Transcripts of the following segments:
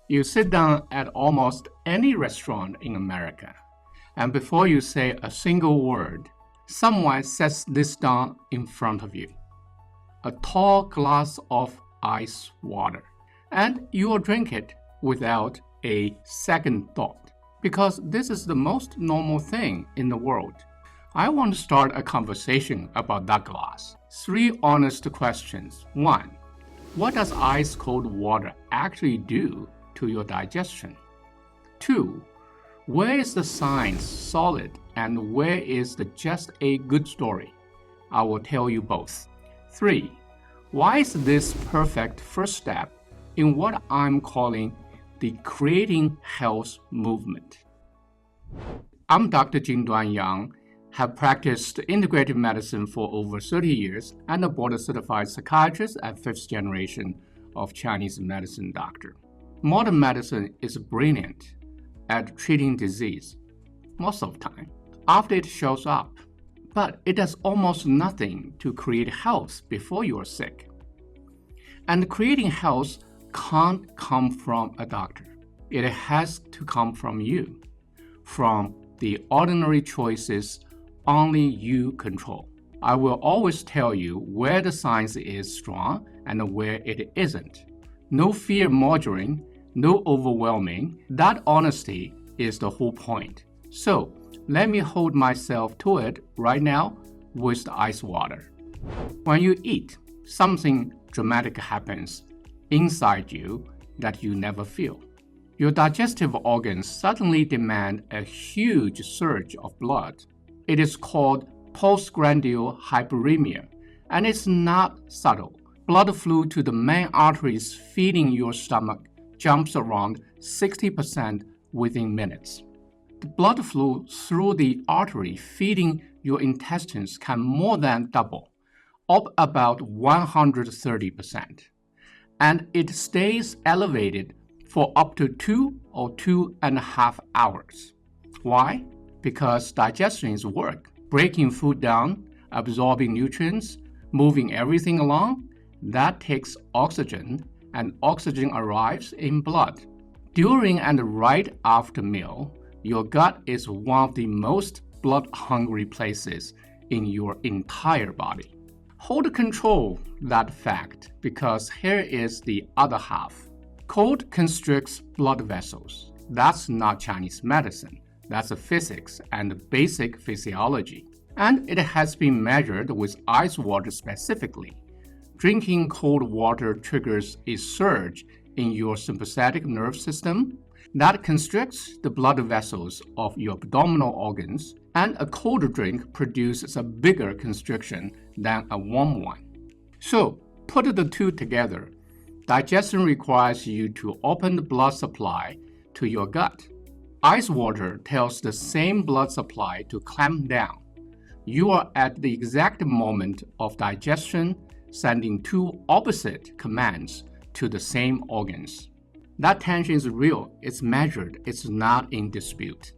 You sit down at almost any restaurant in America, and before you say a single word, someone sets this down in front of you. A tall glass of ice water, and you will drink it without a second thought, because this is the most normal thing in the world. I want to start a conversation about that glass. 3 honest questions. 1. What does ice-cold water actually do to your digestion? 2. Where is the science solid and where is the just a good story? I will tell you both. 3. Why is this perfect first step in what I'm calling the creating health movement? I'm Dr. Jingduan Yang, have practiced integrative medicine for over 30 years and a board-certified psychiatrist and 5th generation of Chinese medicine doctor. Modern medicine is brilliant at treating disease most of the time after it shows up, but it does almost nothing to create health before you are sick. And creating health can't come from a doctor. It has to come from you, from the ordinary choices only you control. I will always tell you where the science is strong and where it isn't. No fear-mongering, no overwhelming. That honesty is the whole point. So let me hold myself to it right now with the ice water. When you eat, something dramatic happens inside you that you never feel. Your digestive organs suddenly demand a huge surge of blood. It is called postprandial hyperemia, and it's not subtle. Blood flow to the main arteries feeding your stomach jumps around 60% within minutes. The blood flow through the artery feeding your intestines can more than double, up about 130%. And it stays elevated for up to 2 or 2.5 hours. Why? Because digestion is work, breaking food down, absorbing nutrients, moving everything along. That takes oxygen, and oxygen arrives in blood. During and right after meal, your gut is one of the most blood-hungry places in your entire body. Hold control that fact, because here is the other half. Cold constricts blood vessels. That's not Chinese medicine. That's a physics and basic physiology. And it has been measured with ice water specifically. Drinking cold water triggers a surge in your sympathetic nerve system that constricts the blood vessels of your abdominal organs, and a cold drink produces a bigger constriction than a warm one. So, put the two together. Digestion requires you to open the blood supply to your gut. Ice water tells the same blood supply to clamp down. You are at the exact moment of digestion, sending 2 opposite commands to the same organs. That tension is real, it's measured, it's not in dispute.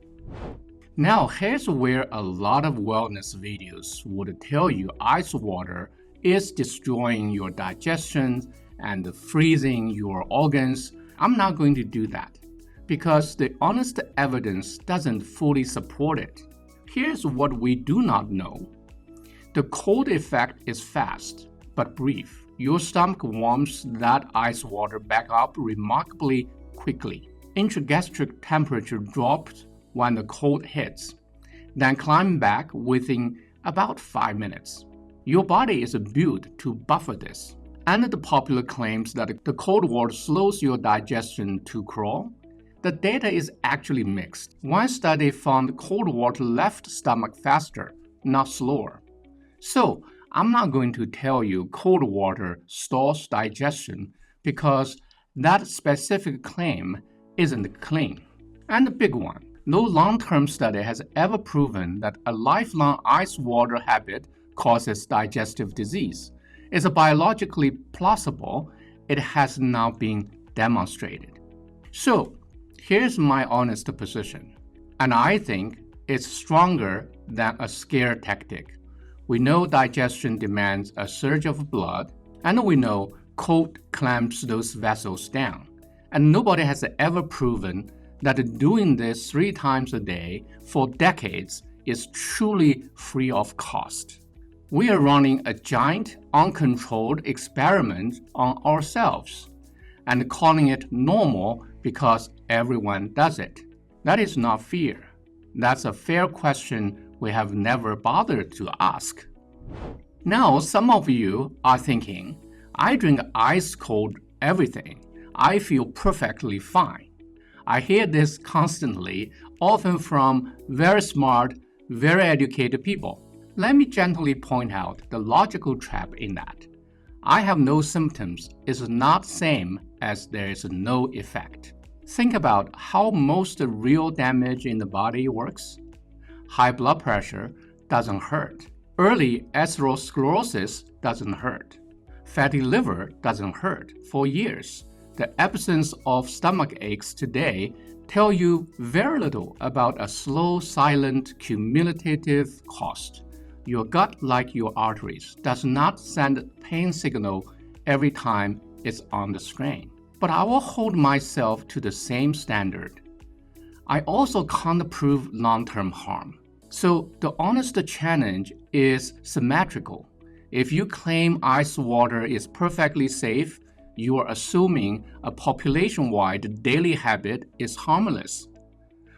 Now, here's where a lot of wellness videos would tell you ice water is destroying your digestion and freezing your organs. I'm not going to do that, because the honest evidence doesn't fully support it. Here's what we do not know. The cold effect is fast, but brief. Your stomach warms that ice water back up remarkably quickly. Intragastric temperature drops when the cold hits, then climb back within about 5 minutes. Your body is built to buffer this, and the popular claims that the cold water slows your digestion to crawl. The data is actually mixed. One study found cold water left stomach faster, not slower. So, I'm not going to tell you cold water stalls digestion, because that specific claim isn't clean. And the big one, no long-term study has ever proven that a lifelong ice water habit causes digestive disease. It's biologically plausible. It has not been demonstrated. So, here's my honest position, and I think it's stronger than a scare tactic. We know digestion demands a surge of blood, and we know cold clamps those vessels down. And nobody has ever proven that doing this 3 times a day for decades is truly free of cost. We are running a giant, uncontrolled experiment on ourselves and calling it normal because everyone does it. That is not fear. That's a fair question we have never bothered to ask. Now, some of you are thinking, I drink ice-cold everything. I feel perfectly fine. I hear this constantly, often from very smart, very educated people. Let me gently point out the logical trap in that. I have no symptoms is not the same as there is no effect. Think about how most real damage in the body works. High blood pressure doesn't hurt. Early atherosclerosis doesn't hurt. Fatty liver doesn't hurt for years. The absence of stomach aches today tell you very little about a slow, silent, cumulative cost. Your gut, like your arteries, does not send pain signal every time it's on the strain. But I will hold myself to the same standard. I also can't prove long-term harm. So the honest challenge is symmetrical. If you claim ice water is perfectly safe, you are assuming a population-wide daily habit is harmless,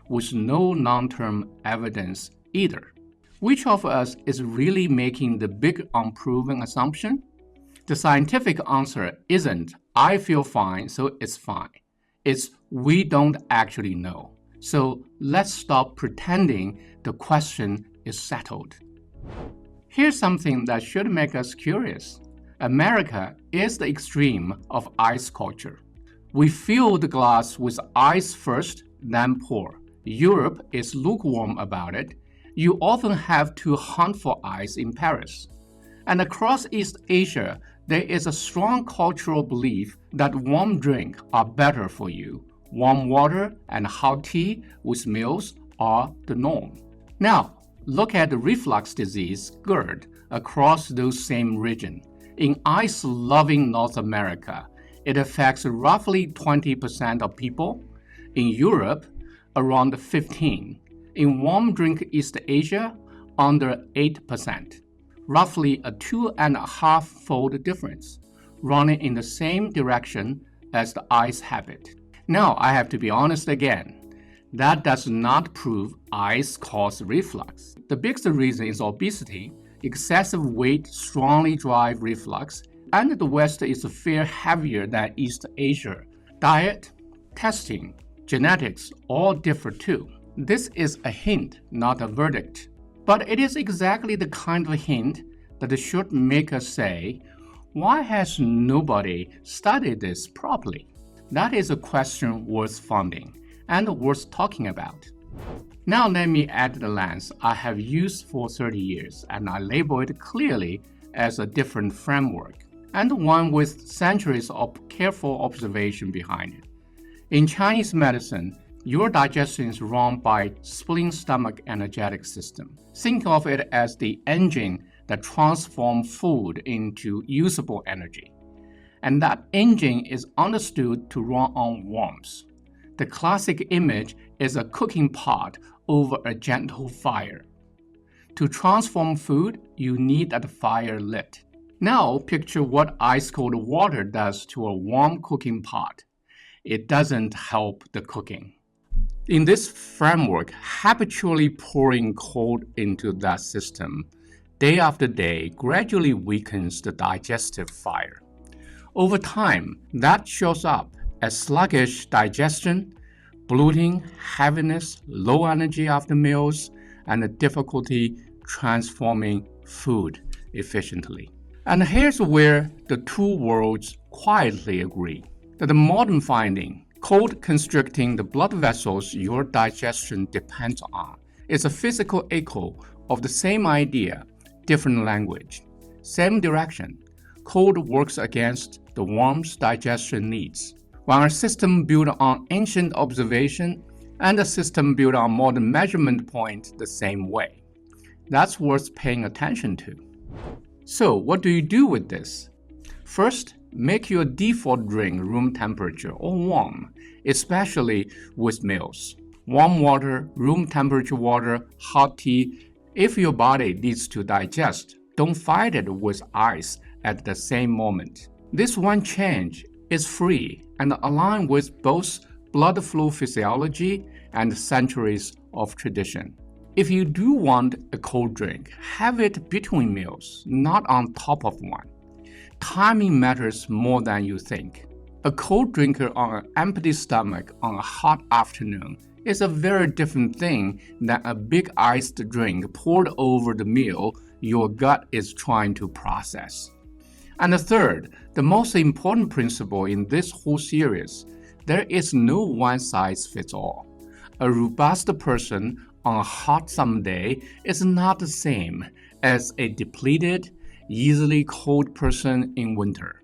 with no long-term evidence either. Which of us is really making the big unproven assumption? The scientific answer isn't, I feel fine, so it's fine. It's, we don't actually know. So let's stop pretending the question is settled. Here's something that should make us curious. America is the extreme of ice culture. We fill the glass with ice first, then pour. Europe is lukewarm about it. You often have to hunt for ice in Paris. And across East Asia, there is a strong cultural belief that warm drinks are better for you. Warm water and hot tea with meals are the norm. Now, look at the reflux disease, GERD, across those same regions. In ice-loving North America, it affects roughly 20% of people. In Europe, around 15%. In warm drink East Asia, under 8%. Roughly a 2.5-fold difference, running in the same direction as the ice habit. Now, I have to be honest again. That does not prove ice causes reflux. The biggest reason is obesity. Excessive weight strongly drive reflux, and the West is far heavier than East Asia. Diet, testing, genetics all differ too. This is a hint, not a verdict. But it is exactly the kind of hint that should make us say, why has nobody studied this properly? That is a question worth funding and worth talking about. Now let me add the lens I have used for 30 years, and I label it clearly as a different framework, and one with centuries of careful observation behind it. In Chinese medicine, your digestion is run by spleen-stomach energetic system. Think of it as the engine that transforms food into usable energy. And that engine is understood to run on warmth. The classic image is a cooking pot over a gentle fire. To transform food, you need that fire lit. Now picture what ice-cold water does to a warm cooking pot. It doesn't help the cooking. In this framework, habitually pouring cold into that system, day after day, gradually weakens the digestive fire. Over time, that shows up as sluggish digestion, bloating, heaviness, low energy after meals, and a difficulty transforming food efficiently. And here's where the two worlds quietly agree. That the modern finding, cold constricting the blood vessels your digestion depends on, is a physical echo of the same idea, different language, same direction. Cold works against the warmth digestion needs. When a system built on ancient observation and a system built on modern measurement point the same way. That's worth paying attention to. So what do you do with this? First, Make your default drink room temperature or warm, especially with meals. Warm water, room temperature water, hot tea. If your body needs to digest, don't fight it with ice at the same moment. This one change is free and aligned with both blood flow physiology and centuries of tradition. If you do want a cold drink, have it between meals, not on top of one. Timing matters more than you think. A cold drinker on an empty stomach on a hot afternoon is a very different thing than a big iced drink poured over the meal your gut is trying to process. And the third, the most important principle in this whole series, there is no one-size-fits-all. A robust person on a hot summer day is not the same as a depleted, easily cold person in winter.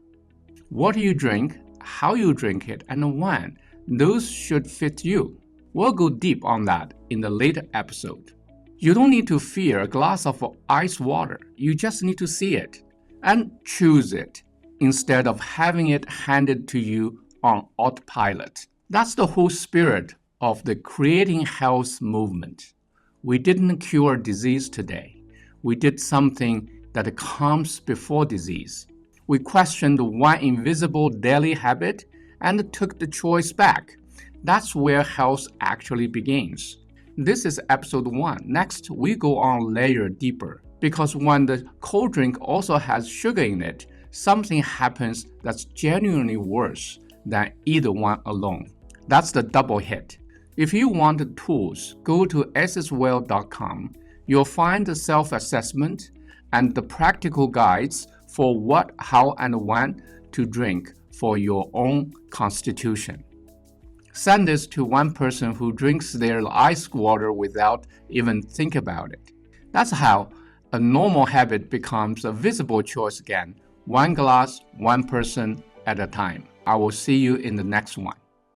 What you drink, how you drink it, and when, those should fit you. We'll go deep on that in the later episode. You don't need to fear a glass of ice water. You just need to see it and choose it instead of having it handed to you on autopilot. That's the whole spirit of the Creating Health movement. We didn't cure disease today. We did something that comes before disease. We questioned one invisible daily habit and took the choice back. That's where health actually begins. This is episode 1. Next, we go on a layer deeper. Because when the cold drink also has sugar in it, something happens that's genuinely worse than either one alone. That's the double hit. If you want the tools, go to accesswell.com. You'll find the self-assessment and the practical guides for what, how, and when to drink for your own constitution. Send this to one person who drinks their ice water without even think about it. That's how a normal habit becomes a visible choice again, one glass, one person at a time. I will see you in the next one.